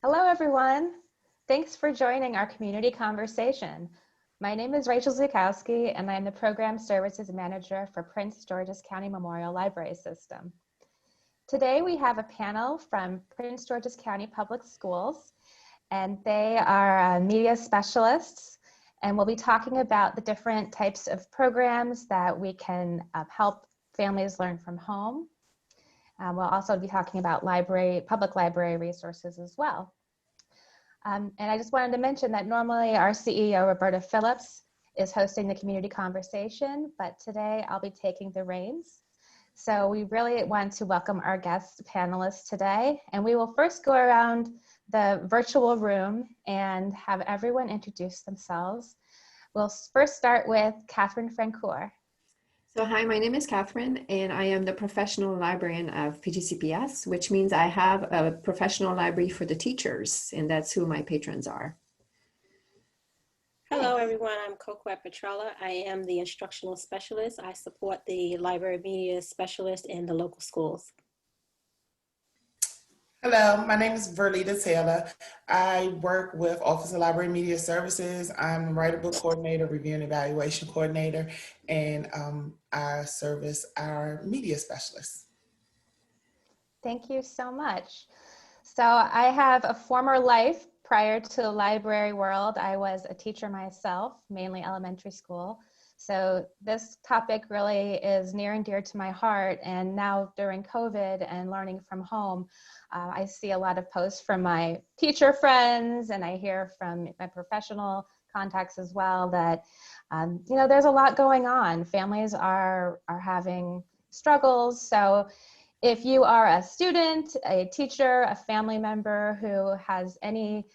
Hello, everyone. Thanks for joining our community conversation. My name is Rachel Zukowski, and I'm the Program Services Manager for Prince George's County Memorial Library System. Today, we have a panel from Prince George's County Public Schools, and they are media specialists, and we'll be talking about the different types of programs that we can help families learn from home. We'll also be talking about public library resources as well. And I just wanted to mention that normally our CEO, Roberta Phillips, is hosting the community conversation, but today I'll be taking the reins. So we really want to welcome our guest panelists today, and we will first go around the virtual room and have everyone introduce themselves. We'll first start with Catherine Francoeur. So hi, my name is Catherine, and I am the professional librarian of PGCPS, which means I have a professional library for the teachers, and that's who my patrons are. Hello, everyone. I'm Coquette Petrella. I am the instructional specialist. I support the library media specialist in the local schools. Hello, my name is Verlita Taylor. I work with Office of Library Media Services. I'm the Write a Book Coordinator, Review and Evaluation Coordinator, and I service our media specialists. Thank you so much. So I have a former life prior to the library world. I was a teacher myself, mainly elementary school. So this topic really is near and dear to my heart. And now during COVID and learning from home, I see a lot of posts from my teacher friends, and I hear from my professional contacts as well that, there's a lot going on. Families are having struggles. So if you are a student, a teacher, a family member who has any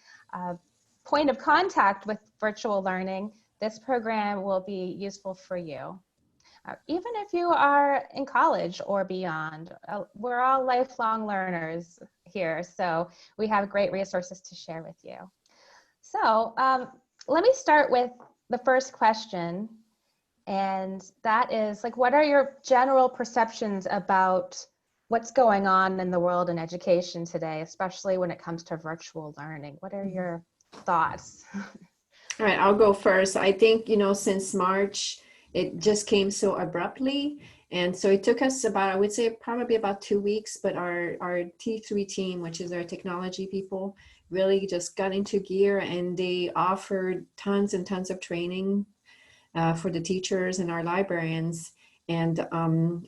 point of contact with virtual learning, this program will be useful for you. Even if you are in college or beyond, we're all lifelong learners here, so we have great resources to share with you. So let me start with the first question, and that is, what are your general perceptions about what's going on in the world in education today, especially when it comes to virtual learning? What are your thoughts? All right, I'll go first. I think, since March, it just came so abruptly. And so it took us about, I would say probably about 2 weeks, but our T3 team, which is our technology people, really just got into gear, and they offered tons and tons of training for the teachers and our librarians. And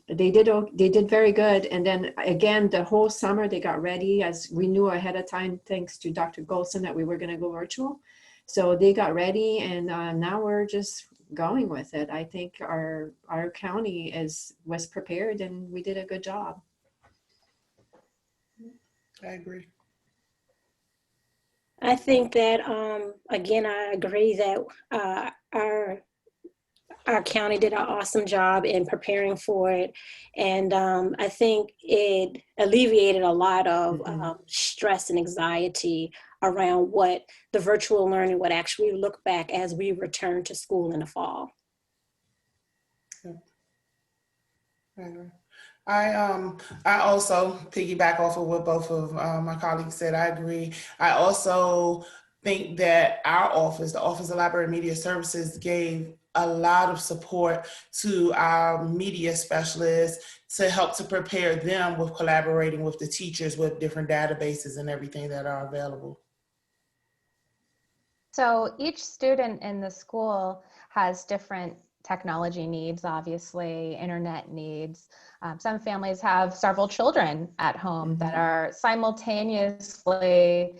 they did very good. And then again, the whole summer they got ready, as we knew ahead of time, thanks to Dr. Golson, that we were going to go virtual. So they got ready, and now we're just going with it. I think our county was prepared, and we did a good job. I agree. I think that, again, I agree that our county did an awesome job in preparing for it. And I think it alleviated a lot of stress and anxiety around what the virtual learning would actually look back as we return to school in the fall. I also piggyback off of what both of my colleagues said. I agree. I also think that our office, the Office of Library Media Services, gave a lot of support to our media specialists to help to prepare them with collaborating with the teachers with different databases and everything that are available. So each student in the school has different technology needs, obviously, internet needs. Some families have several children at home that are simultaneously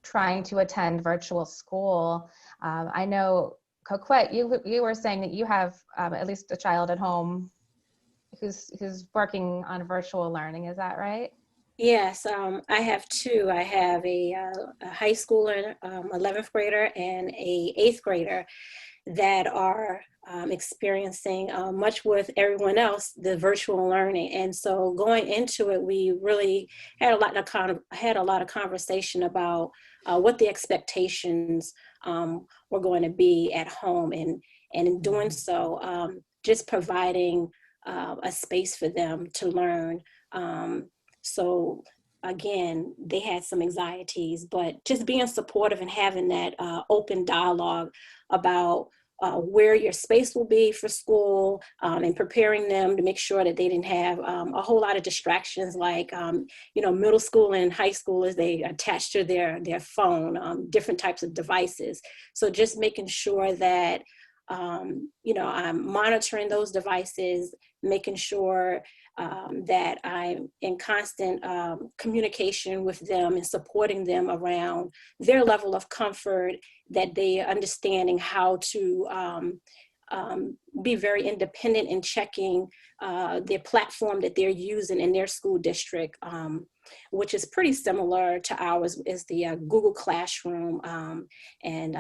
trying to attend virtual school. I know, Coquette, you were saying that you have at least a child at home who's working on virtual learning. Is that right? Yes, I have two. I have a high schooler, 11th grader, and a 8th grader that are experiencing much with everyone else, the virtual learning. And so going into it, we really had a lot of conversation about what the expectations were going to be at home, and in doing so, just providing a space for them to learn. So again, they had some anxieties, but just being supportive and having that open dialogue about where your space will be for school, and preparing them to make sure that they didn't have a whole lot of distractions, like middle school and high schoolers, they attach to their phone, different types of devices. So just making sure that I'm monitoring those devices, making sure that I'm in constant communication with them and supporting them around their level of comfort, that they are understanding how to be very independent in checking their platform that they're using in their school district, which is pretty similar to ours, is the Google Classroom and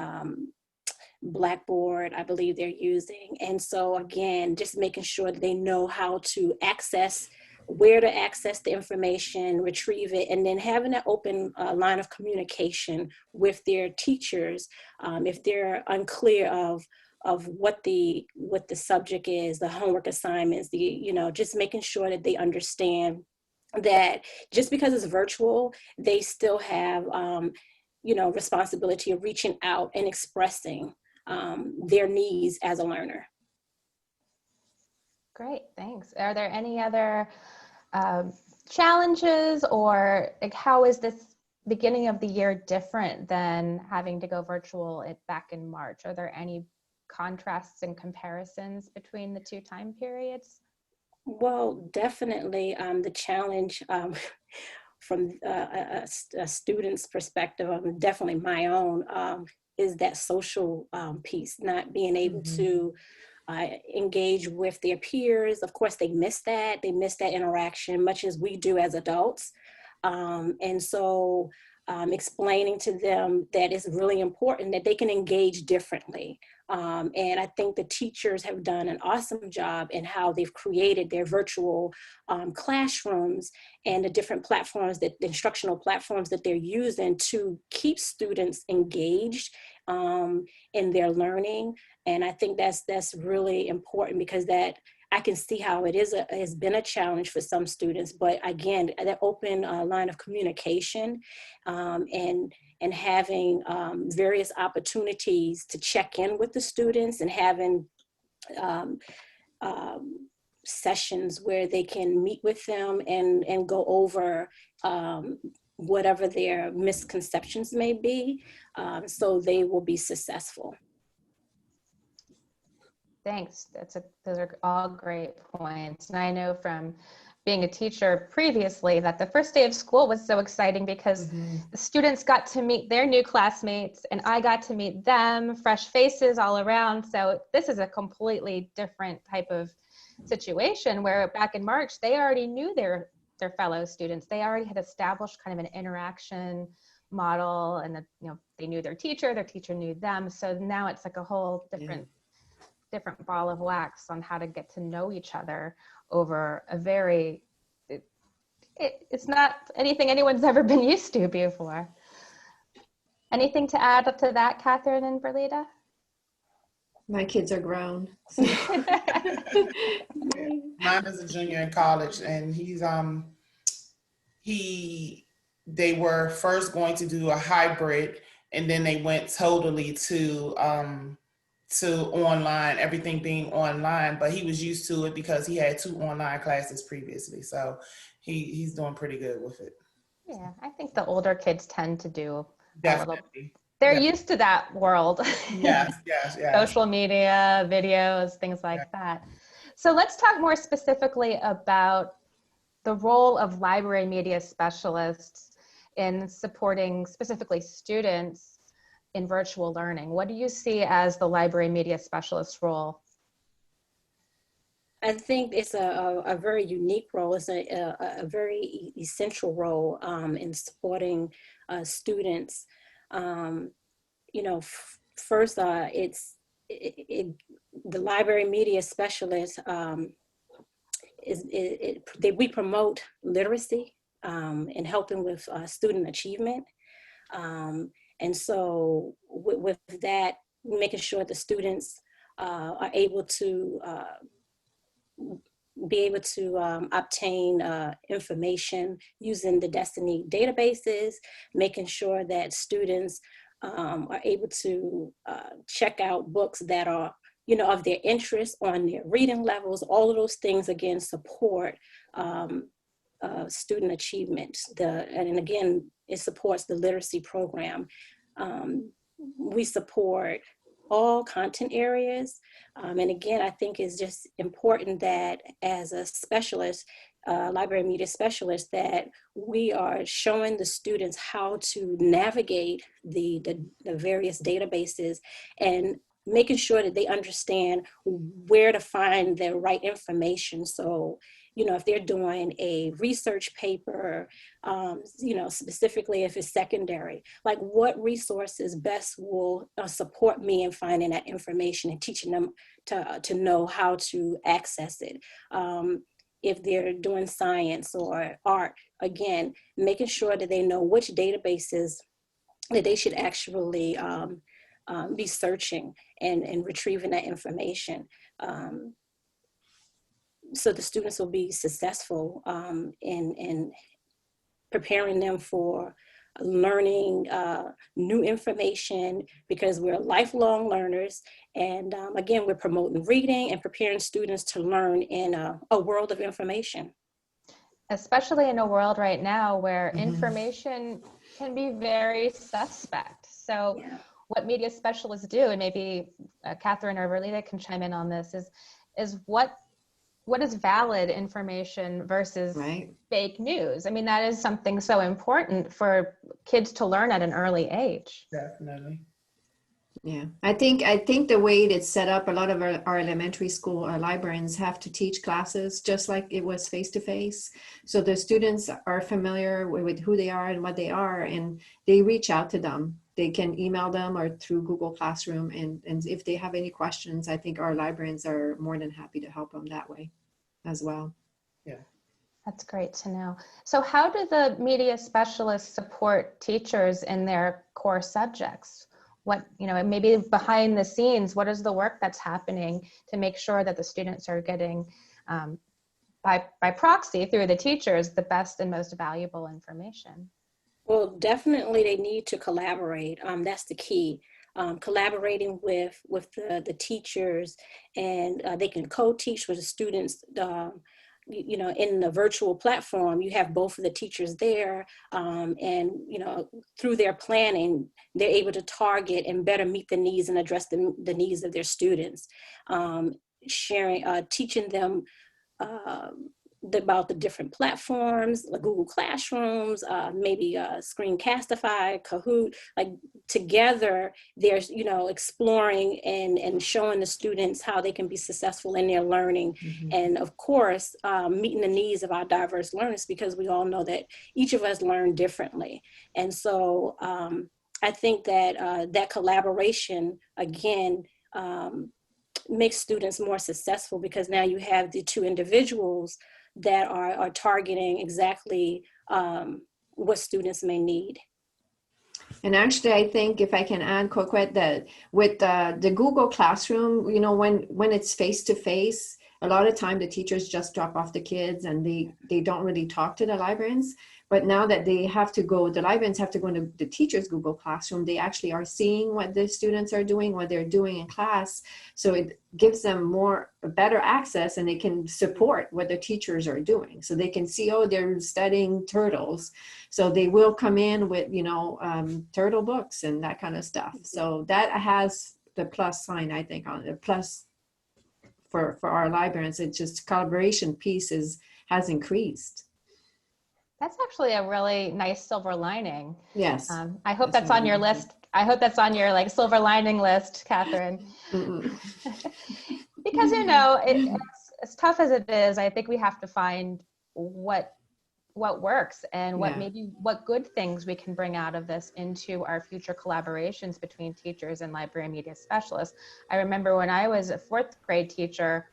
Blackboard, I believe they're using. And so again, just making sure that they know how to access, where to access the information, retrieve it, and then having an open line of communication with their teachers if they're unclear of what the subject is, the homework assignments, just making sure that they understand that just because it's virtual, they still have responsibility of reaching out and expressing their needs as a learner. Great, thanks. Are there any other challenges, or like, how is this beginning of the year different than having to go virtual back in March? Are there any contrasts and comparisons between the two time periods? Well, definitely the challenge from a student's perspective, definitely my own, is that social piece, not being able to engage with their peers. Of course, they miss that. They miss that interaction, much as we do as adults. And so explaining to them that it's really important that they can engage differently. And I think the teachers have done an awesome job in how they've created their virtual classrooms and the different platforms, the instructional platforms that they're using to keep students engaged in their learning. And I think that's really important, because that I can see how it has been a challenge for some students. But again, that open line of communication and having various opportunities to check in with the students, and having sessions where they can meet with them and go over whatever their misconceptions may be, so they will be successful. Thanks. Those are all great points. And I know from being a teacher previously that the first day of school was so exciting, because the students got to meet their new classmates and I got to meet them, fresh faces all around. So this is a completely different type of situation, where back in March, they already knew their fellow students. They already had established kind of an interaction model, and they knew their teacher knew them. So now it's like a whole different ball of wax on how to get to know each other over a very, it's not anything anyone's ever been used to before. Anything to add up to that, Catherine and Berlita? My kids are grown. So. Mine is a junior in college, and they were first going to do a hybrid, and then they went totally to online, everything being online, but he was used to it because he had 2 online classes previously. So he's doing pretty good with it. Yeah, I think the older kids tend to do Definitely. They're used to that world. Yes. Social media, videos, things like that. So let's talk more specifically about the role of library media specialists in supporting specifically students in virtual learning. What do you see as the library media specialist role? I think it's a very unique role. It's a very essential role in supporting students. First, the library media specialist we promote literacy and helping with student achievement. And so with that, making sure the students are able to be able to obtain information using the Destiny databases, making sure that students are able to check out books that are, of their interest on their reading levels. All of those things, again, support student achievement. And again, it supports the literacy program. We support all content areas. And again, I think it's just important that as a specialist, library media specialist, that we are showing the students how to navigate the various databases and making sure that they understand where to find the right information. So, if they're doing a research paper, specifically if it's secondary, like what resources best will support me in finding that information and teaching them to know how to access it. If they're doing science or art, again, making sure that they know which databases that they should actually be searching and retrieving that information. So the students will be successful in preparing them for learning new information, because we're lifelong learners. And again, we're promoting reading and preparing students to learn in a world of information. Especially in a world right now where information can be very suspect. So Yeah. what media specialists do, and maybe Catherine or Verlita can chime in on this, is what is valid information versus fake news. I mean, that is something so important for kids to learn at an early age. Definitely. Yeah, I think the way it's set up, a lot of our elementary school librarians have to teach classes just like it was face-to-face. So the students are familiar with who they are and what they are, and they reach out to them. They can email them or through Google Classroom. And if they have any questions, I think our librarians are more than happy to help them that way as well. Yeah. That's great to know. So how do the media specialists support teachers in their core subjects? What, maybe behind the scenes, what is the work that's happening to make sure that the students are getting, by proxy through the teachers, the best and most valuable information? Well, definitely they need to collaborate. That's the key. Collaborating with the teachers, and they can co-teach with the students. In the virtual platform, you have both of the teachers there, and through their planning, they're able to target and better meet the needs and address the needs of their students. Teaching them about the different platforms, like Google Classrooms, maybe Screencastify, Kahoot. Like together, they're exploring and showing the students how they can be successful in their learning, and of course meeting the needs of our diverse learners, because we all know that each of us learn differently. And so I think that that collaboration again makes students more successful, because now you have the two individuals that are targeting exactly what students may need. And actually, I think if I can add, Coquette, that with the Google Classroom, when it's face-to-face, a lot of time the teachers just drop off the kids and they don't really talk to the librarians. But now that the librarians have to go into the teacher's Google Classroom, they actually are seeing what the students are doing, what they're doing in class. So it gives them better access, and they can support what the teachers are doing. So they can see, they're studying turtles. So they will come in with, turtle books and that kind of stuff. So that has the plus sign, I think, on the plus for our librarians. It's just collaboration piece has increased. That's actually a really nice silver lining. Yes. I hope that's on your list. I hope that's on your silver lining list, Catherine. Because as tough as it is, I think we have to find what works and what good things we can bring out of this into our future collaborations between teachers and library media specialists. I remember when I was a fourth grade teacher,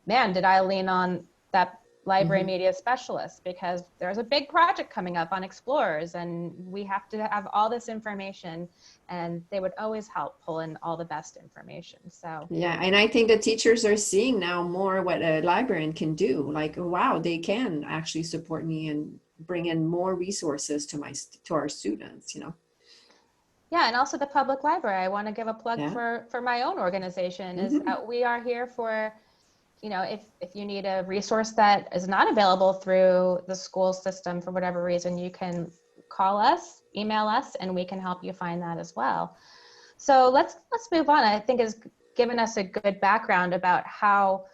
man, did I lean on that library media specialist, because there's a big project coming up on Explorers and we have to have all this information, and they would always help pull in all the best information. So yeah, and I think the teachers are seeing now more what a librarian can do. Like, wow, they can actually support me and bring in more resources to our students, you know. yeah, and also the public library. I want to give a plug Yeah. for my own organization is that we are here for, you know, if you need a resource that is not available through the school system for whatever reason, you can call us, email us, and we can help you find that as well. So let's move on. I think it's given us a good background about how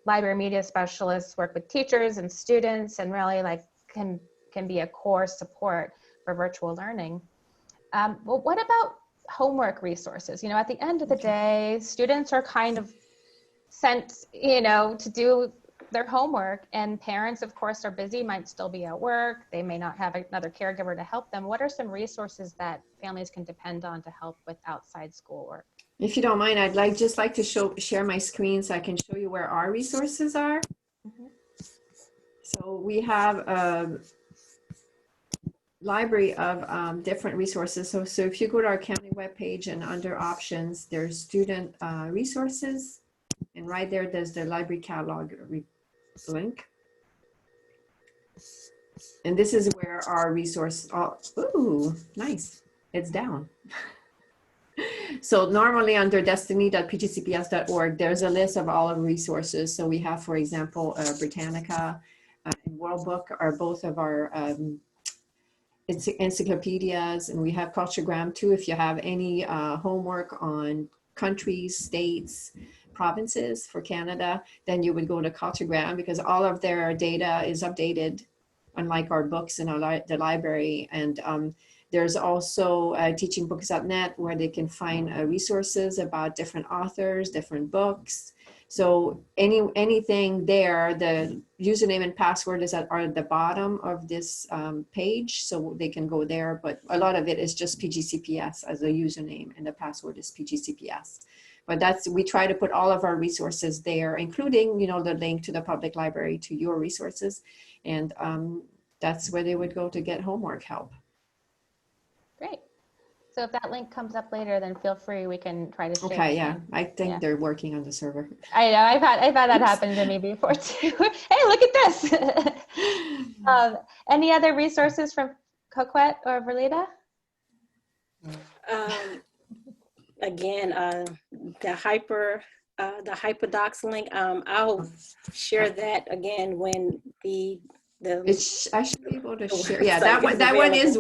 library media specialists work with teachers and students, and really like can be a core support for virtual learning. Well, what about homework resources? You know, at the end of the day, students are kind of sent, you know, to do their homework, and parents, of course, are busy, might still be at work. They may not have another caregiver to help them. What are some resources that families can depend on to help with outside schoolwork? If you don't mind, I'd just like to share my screen so I can show you where our resources are. So we have a library of different resources. So if you go to our county webpage and under options, there's student resources. And right there's the library catalog link. And this is where our resource, ooh, nice, it's down. So normally under destiny.pgcps.org, there's a list of all of the resources. So we have, for example, Britannica and World Book are both of our encyclopedias, and we have Culturegram too. If you have any homework on countries, states, provinces for Canada, then you would go to Culturegram, because all of their data is updated, unlike our books in the library. And there's also teachingbooks.net, where they can find resources about different authors, different books. So anything there, the username and password are at the bottom of this page, so they can go there. But a lot of it is just PGCPS as a username, and the password is PGCPS. But we try to put all of our resources there, including, you know, the link to the public library, to your resources. And that's where they would go to get homework help. Great. So if that link comes up later, then feel free, we can try to share. Okay, yeah, I think they're working on the server. I know, I've had that happen to me before too. Hey, look at this. Any other resources from Coquette or Verlita? Again, the Hyperdocs link, I'll share that again when I should be able to share. Yeah, that one is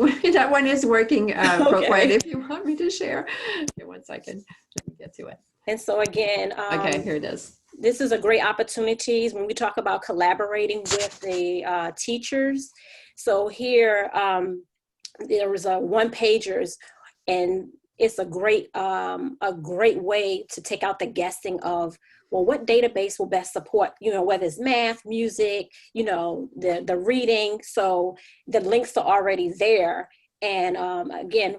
working. Coquette, if you want me to share. Okay, 1 second. Let me get to it. And so again, okay, here it is. This is a great opportunity when we talk about collaborating with the teachers. So here, there was a one-pagers, and it's a great way to take out the guessing of, well, what database will best support, you know, whether it's math, music, you know, the reading. So the links are already there. And again,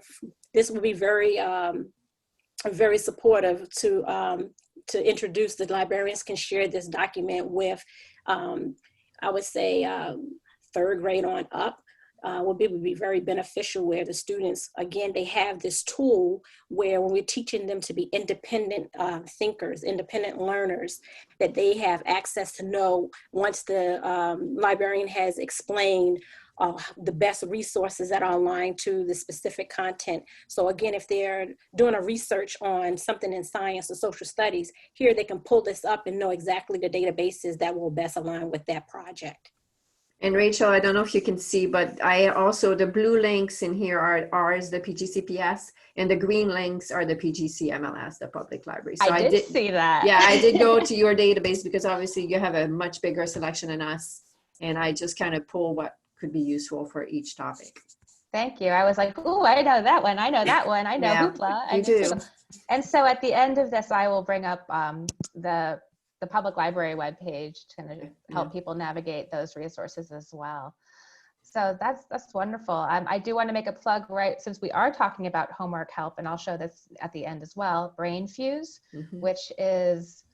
this will be very, very supportive to introduce. The librarians can share this document with, I would say, 3rd grade on up. Would be very beneficial, where the students, again, they have this tool where when we're teaching them to be independent thinkers, independent learners, that they have access to know, once the librarian has explained the best resources that are aligned to the specific content. So again, if they're doing a research on something in science or social studies, here they can pull this up and know exactly the databases that will best align with that project. And Rachel, I don't know if you can see, but the blue links in here are ours, the PGCPS, and the green links are the PGCMLS, the public library. So I did see that. Yeah, I did go to your database, because obviously you have a much bigger selection than us. And I just kind of pull what could be useful for each topic. Thank you. I was like, oh, I know that one. I know that one. I know Hoopla. You do. And so at the end of this, I will bring up the public library webpage to kind of help people navigate those resources as well. So that's wonderful. I do want to make a plug, right, since we are talking about homework help, and I'll show this at the end as well, Brain Fuse, which is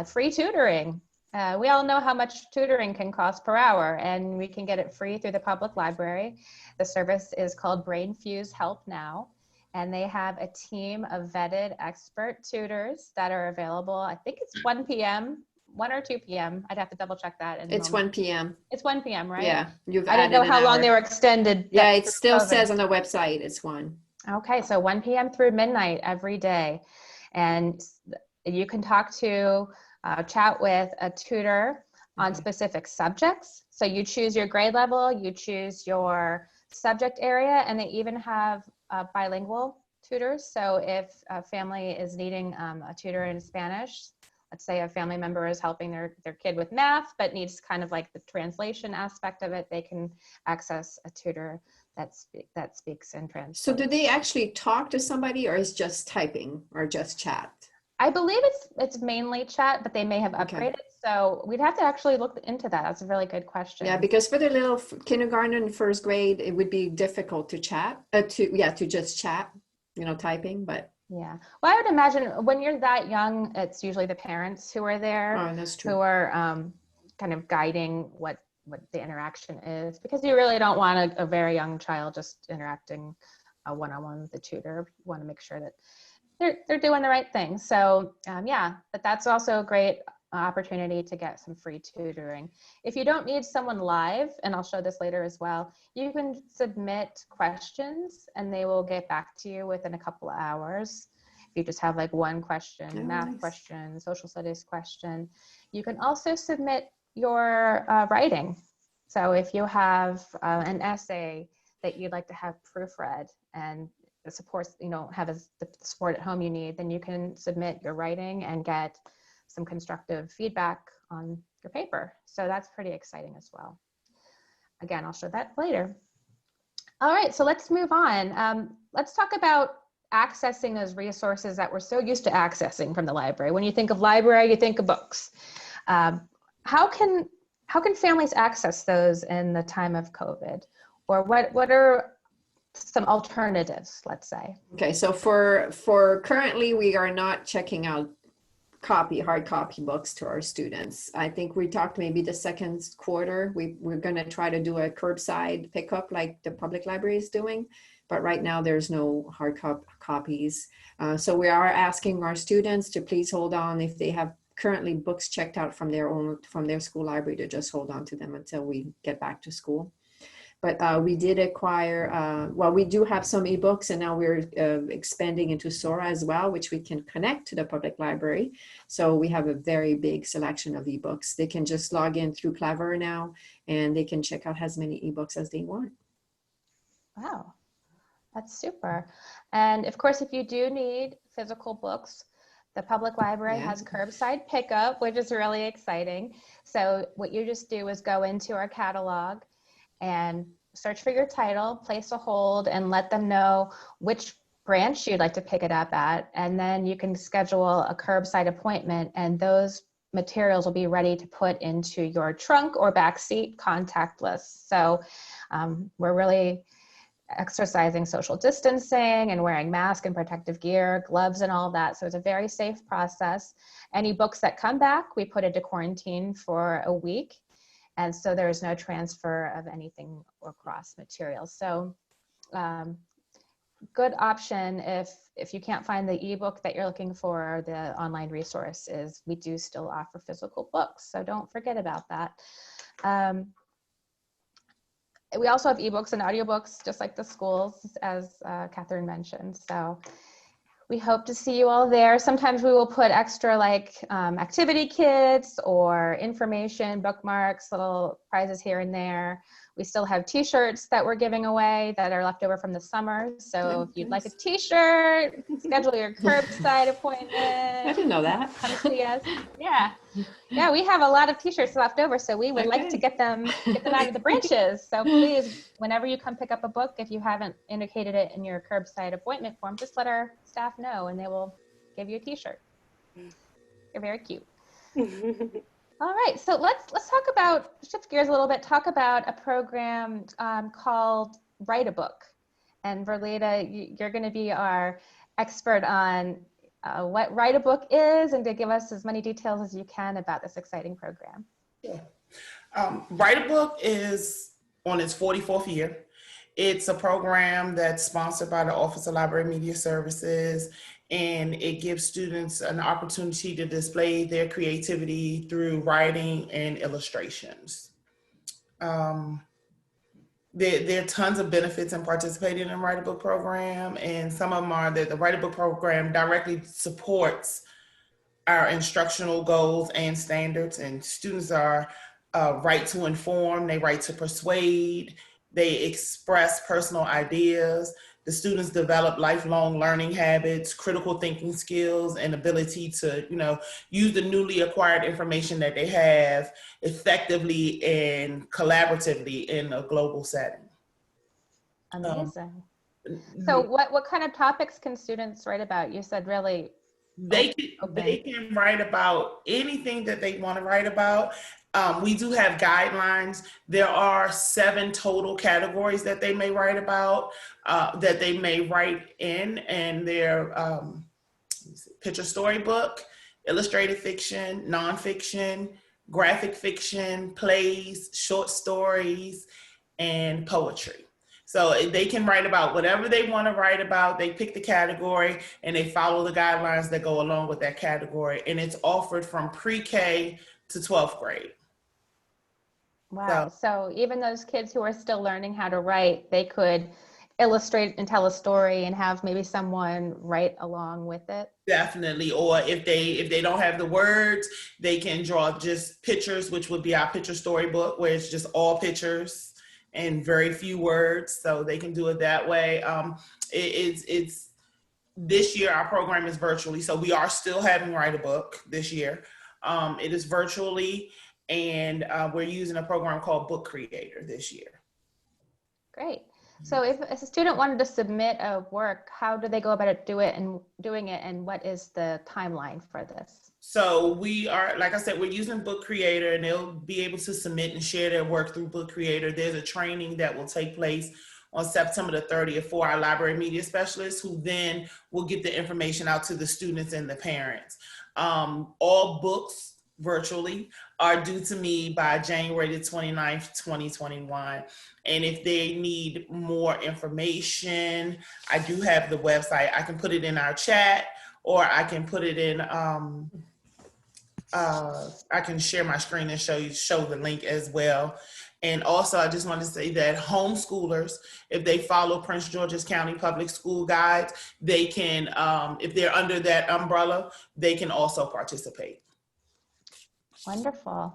free tutoring We all know how much tutoring can cost per hour, and we can get it free through the public library. The service is called BrainFuse Help Now, and they have a team of vetted expert tutors that are available. I think it's 1 p.m., 1 or 2 p.m. I'd have to double check that. It's 1 p.m. It's 1 p.m., right? Yeah, you've I didn't added know an how long hour. they were extended. Yeah, it through still COVID. says on the website it's 1. Okay, so 1 p.m. through midnight every day. And you can talk to, chat with a tutor on specific subjects. So you choose your grade level, you choose your subject area, and they even have bilingual tutors. So if a family is needing a tutor in Spanish, let's say a family member is helping their kid with math, but needs kind of like the translation aspect of it, they can access a tutor that speaks and translates. So do they actually talk to somebody, or is just typing or just chat? I believe it's mainly chat, but they may have upgraded. Okay. So we'd have to actually look into that. That's a really good question. Yeah, because for the little kindergarten and first grade, it would be difficult to chat, to just chat, typing, but. Yeah. Well, I would imagine when you're that young, it's usually the parents who are there, Oh, that's true. who are kind of guiding what the interaction is, because you really don't want a very young child just interacting one-on-one with the tutor. You want to make sure that they're doing the right thing. So yeah, but that's also a great opportunity to get some free tutoring. If you don't need someone live, and I'll show this later as well, you can submit questions and they will get back to you within a couple of hours. If you just have like one question, math question, social studies question. You can also submit your writing. So if you have an essay that you'd like to have proofread and the support, have the support at home you need, then you can submit your writing and get some constructive feedback on your paper. So that's pretty exciting as well. Again, I'll show that later. All right, so let's move on. Let's talk about accessing those resources that we're so used to accessing from the library. When you think of library, you think of books. How can families access those in the time of COVID? Or what are some alternatives, let's say? Okay, so for currently, we are not checking out hard copy books to our students. I think we talked maybe the second quarter, we're going to try to do a curbside pickup like the public library is doing, but right now there's no hard copies. So we are asking our students to please hold on if they have currently books checked out from their school library, to just hold on to them until we get back to school. But we did acquire, we do have some ebooks, and now we're expanding into Sora as well, which we can connect to the public library. So we have a very big selection of ebooks. They can just log in through Clever now, and they can check out as many ebooks as they want. Wow, that's super. And of course, if you do need physical books, the public library has curbside pickup, which is really exciting. So what you just do is go into our catalog and search for your title, place a hold, and let them know which branch you'd like to pick it up at. And then you can schedule a curbside appointment, and those materials will be ready to put into your trunk or back seat contactless. So we're really exercising social distancing and wearing masks and protective gear, gloves and all of that. So it's a very safe process. Any books that come back, we put into quarantine for a week. And so there is no transfer of anything across materials. So good option if you can't find the ebook that you're looking for, or the online resource, is we do still offer physical books. So don't forget about that. We also have ebooks and audiobooks, just like the schools, as Catherine mentioned. So we hope to see you all there. Sometimes we will put extra activity kits or information, bookmarks, little prizes here and there. We still have t-shirts that we're giving away that are left over from the summer. So if you'd like a t-shirt, schedule your curbside appointment. I didn't know that. Come see us. Yeah, we have a lot of t-shirts left over, so we would like to get them out of the branches. So please, whenever you come pick up a book, if you haven't indicated it in your curbside appointment form, just let our staff know and they will give you a t-shirt. You're very cute. All right, so let's shift gears a little bit, talk about a program called Write a Book. And Verlita, you're going to be our expert on what Write a Book is and to give us as many details as you can about this exciting program. Sure. Write a Book is on its 44th year. It's a program that's sponsored by the Office of Library Media Services, and it gives students an opportunity to display their creativity through writing and illustrations. There are tons of benefits in participating in the Write a Book program, and some of them are that the Write a Book program directly supports our instructional goals and standards, and students are right to inform, they right to persuade, they express personal ideas. The students develop lifelong learning habits, critical thinking skills, and ability to, use the newly acquired information that they have effectively and collaboratively in a global setting. Amazing. So what kind of topics can students write about? You said really they can write about anything that they want to write about. We do have guidelines. There are 7 total categories that they may write about, that they may write in, and they're picture storybook, illustrated fiction, nonfiction, graphic fiction, plays, short stories, and poetry. So they can write about whatever they want to write about. They pick the category and they follow the guidelines that go along with that category. And it's offered from pre-K to 12th grade. Wow. So even those kids who are still learning how to write, they could illustrate and tell a story and have maybe someone write along with it. Definitely. Or if they don't have the words, they can draw just pictures, which would be our picture storybook, where it's just all pictures and very few words, so they can do it that way. It's this year our program is virtually, so we are still having Write a Book this year. It is virtually, and we're using a program called Book Creator this year. Great. So if a student wanted to submit a work, how do they go about doing it, and what is the timeline for this? So we are, like I said, we're using Book Creator, and they'll be able to submit and share their work through Book Creator. There's a training that will take place on September the 30th for our library media specialists, who then will get the information out to the students and the parents. All books virtually are due to me by January the 29th, 2021. And if they need more information, I do have the website. I can put it in our chat, or I can put it in, I can share my screen and show the link as well. And also, I just want to say that homeschoolers, if they follow Prince George's County Public School guides, they can, if they're under that umbrella, they can also participate. Wonderful.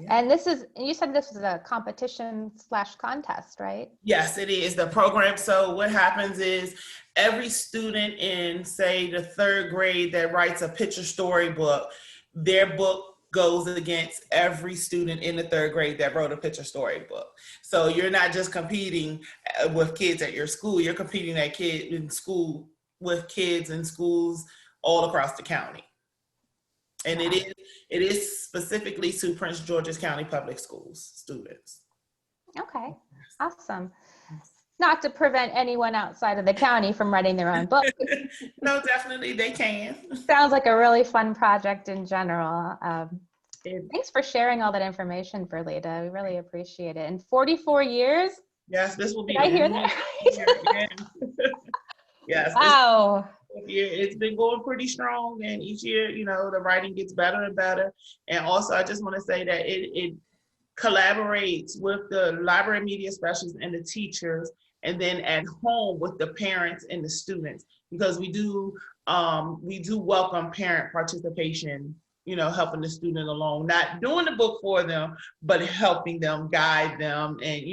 And you said this was a competition/contest, right? Yes, it is the program. So what happens is every student in, say, the 3rd grade that writes a picture storybook, their book goes against every student in the 3rd grade that wrote a picture storybook. So you're not just competing with kids at your school, you're competing with kids in schools all across the county. And wow. It is specifically to Prince George's County Public Schools students. Okay, awesome. Not to prevent anyone outside of the county from writing their own book. No, definitely they can. Sounds like a really fun project in general. Thanks for sharing all that information, Verlita. We really appreciate it. And 44 years? Yes, this will be. Did I hear that right? Yes. Wow. It's been going pretty strong, and each year, the writing gets better and better. And also, I just want to say that it collaborates with the library media specialists and the teachers, and then at home with the parents and the students, because we do welcome parent participation, helping the student along, not doing the book for them, but helping them, guide them, and,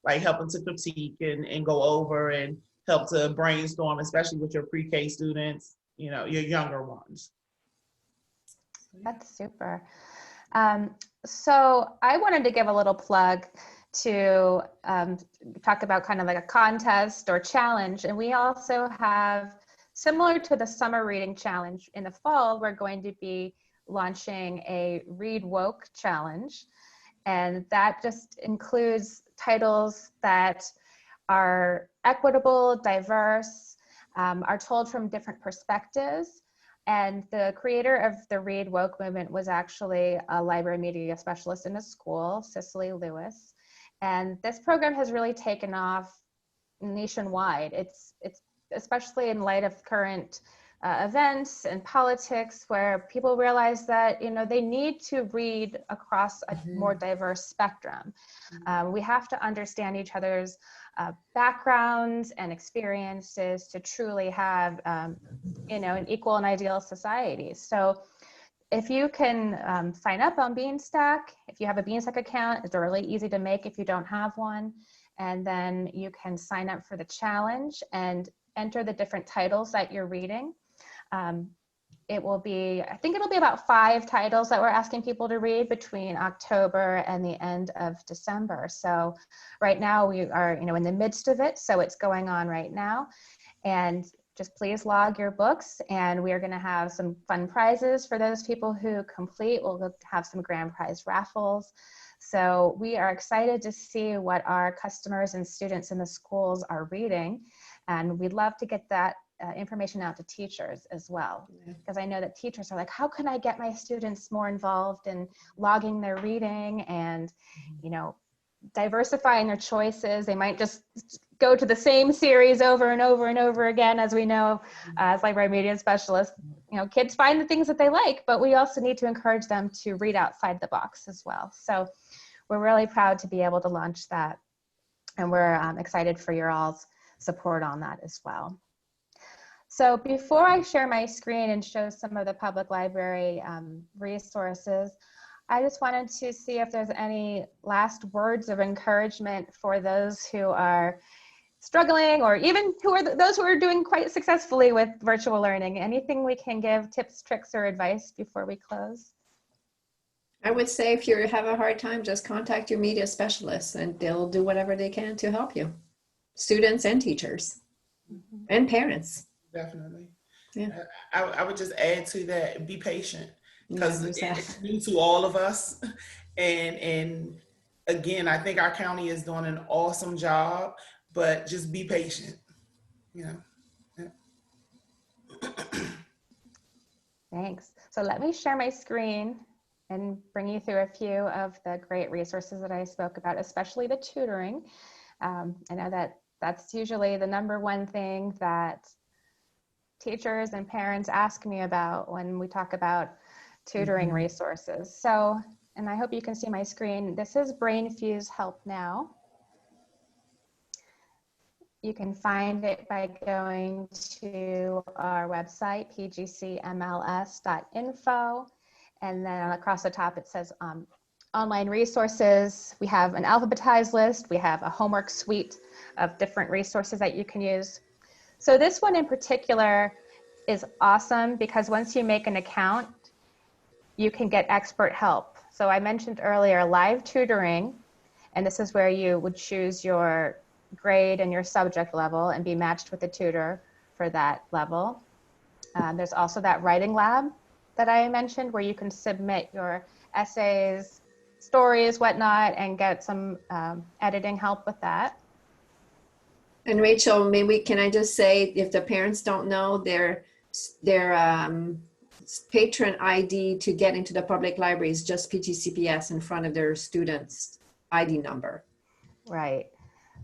like helping to critique and go over and help to brainstorm, especially with your pre-K students, your younger ones. That's super. So I wanted to give a little plug to talk about kind of like a contest or challenge. And we also have, similar to the summer reading challenge, in the fall, we're going to be launching a Read Woke challenge. And that just includes titles that are equitable, diverse, are told from different perspectives, And the creator of the Read Woke movement was actually a library media specialist in a school, Cicely Lewis. And this program has really taken off nationwide. It's especially in light of current events and politics, where people realize that they need to read across a more diverse spectrum. We have to understand each other's backgrounds and experiences to truly have an equal and ideal society. So if you can sign up on Beanstack, if you have a Beanstack account, it's really easy to make if you don't have one. And then you can sign up for the challenge and enter the different titles that you're reading. It will be, I think it'll be about 5 titles that we're asking people to read between October and the end of December. So right now we are, in the midst of it. So it's going on right now. And just please log your books, and we are going to have some fun prizes for those people who complete. We'll have some grand prize raffles. So we are excited to see what our customers and students in the schools are reading. And we'd love to get that information out to teachers as well, because I know that teachers are like, how can I get my students more involved in logging their reading and, diversifying their choices? They might just go to the same series over and over and over again. As we know, as library media specialists, kids find the things that they like, but we also need to encourage them to read outside the box as well. So we're really proud to be able to launch that, and we're excited for your all's support on that as well. So before I share my screen and show some of the public library resources, I just wanted to see if there's any last words of encouragement for those who are struggling, or even those who are doing quite successfully with virtual learning. Anything we can give, tips, tricks, or advice before we close? I would say if you have a hard time, just contact your media specialist and they'll do whatever they can to help you. Students and teachers and parents. Definitely. Yeah. I would just add to that, be patient, because it's new to all of us. And again, I think our county is doing an awesome job, but just be patient, Yeah. Thanks. So let me share my screen and bring you through a few of the great resources that I spoke about, especially the tutoring. I know that that's usually the #1 thing that teachers and parents ask me about when we talk about tutoring resources. So, and I hope you can see my screen. This is BrainFuse Help Now. You can find it by going to our website, PGCMLS.info. And then across the top, it says online resources. We have an alphabetized list. We have a homework suite of different resources that you can use. So this one in particular is awesome because once you make an account, you can get expert help. So I mentioned earlier live tutoring, and this is where you would choose your grade and your subject level and be matched with a tutor for that level. There's also that writing lab that I mentioned where you can submit your essays, stories, whatnot, and get some editing help with that. And Rachel, maybe can I just say, if the parents don't know their patron ID to get into the public library is just PGCPS in front of their student's ID number. Right.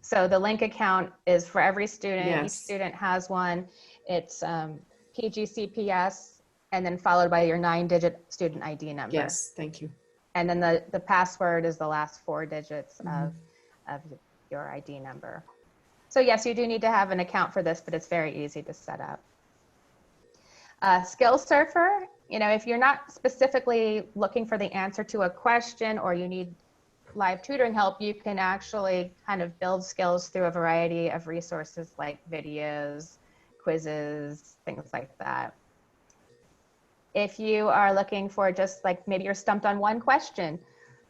So the link account is for every student. Yes. Each student has one. It's PGCPS and then followed by your 9-digit student ID number. Yes, thank you. And then the password is the last 4 digits of your ID number. So yes, you do need to have an account for this, but it's very easy to set up. Skill Surfer, if you're not specifically looking for the answer to a question or you need live tutoring help, you can actually kind of build skills through a variety of resources like videos, quizzes, things like that. If you are looking for just like maybe you're stumped on one question,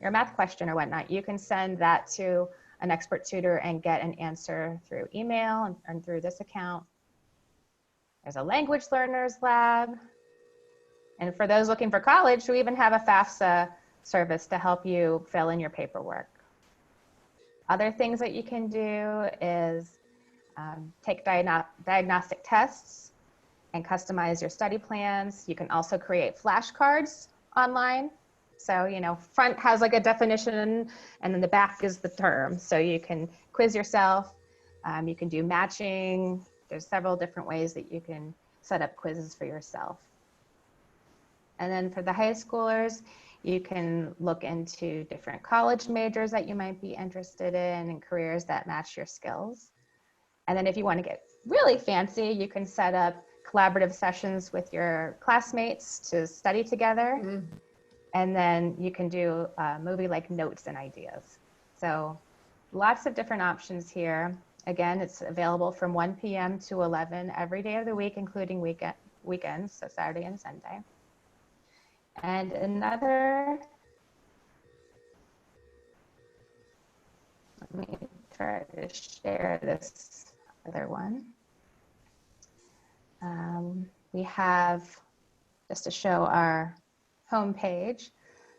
your math question or whatnot, you can send that to an expert tutor and get an answer through email and through this account. There's a language learners lab. And for those looking for college, we even have a FAFSA service to help you fill in your paperwork. Other things that you can do is take diagnostic tests and customize your study plans. You can also create flashcards online. So, you know, front has like a definition and then the back is the term. So you can quiz yourself. You can do matching. There's several different ways that you can set up quizzes for yourself. And then for the high schoolers, you can look into different college majors that you might be interested in and careers that match your skills. And then if you want to get really fancy, you can set up collaborative sessions with your classmates to study together. Mm. And then you can do movie like notes and ideas. So lots of different options here. Again, it's available from 1 p.m. to 11 every day of the week, including weekends, so Saturday and Sunday. And another, let me try to share this other one. We have, just to show our homepage.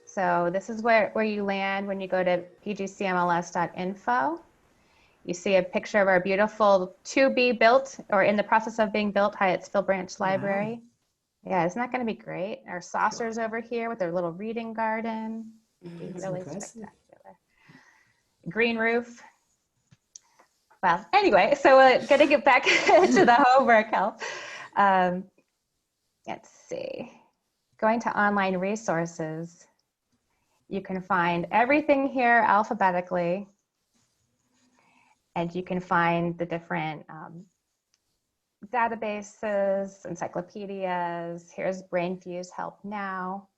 So this is where you land when you go to pgcmls.info. You see a picture of our beautiful to be built or in the process of being built Hyattsville Branch Library. Wow. Yeah, isn't that going to be great? Our saucers over here with their little reading garden. Really spectacular. Green roof. Well, anyway, so we're going to get back to the homework help. Let's see. Going to online resources, you can find everything here alphabetically, and you can find the different databases, encyclopedias. Here's BrainFuse Help Now.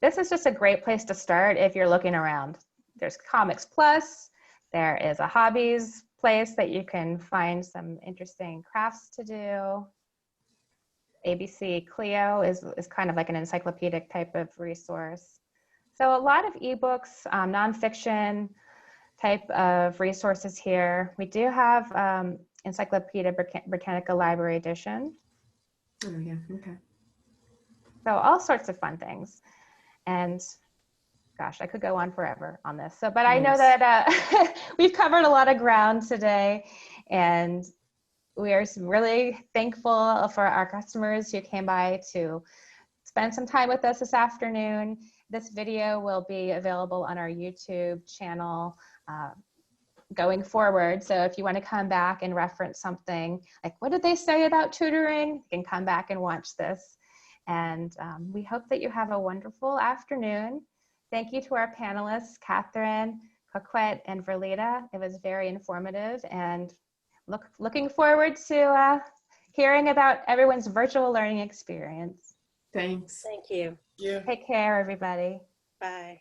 This is just a great place to start if you're looking around. There's Comics Plus. There is a hobbies place that you can find some interesting crafts to do. ABC Clio is kind of like an encyclopedic type of resource. So a lot of ebooks, nonfiction type of resources here. We do have Encyclopedia Britannica Library Edition. Oh yeah, okay. So all sorts of fun things. And gosh, I could go on forever on this. So, but yes. I know that we've covered a lot of ground today, and we are really thankful for our customers who came by to spend some time with us this afternoon. This video will be available on our YouTube channel going forward. So if you want to come back and reference something, like what did they say about tutoring, you can come back and watch this. And we hope that you have a wonderful afternoon. Thank you to our panelists, Catherine, Coquette, and Verlita. It was very informative, and looking forward to hearing about everyone's virtual learning experience. Thanks. Thank you. Yeah. Take care, everybody. Bye.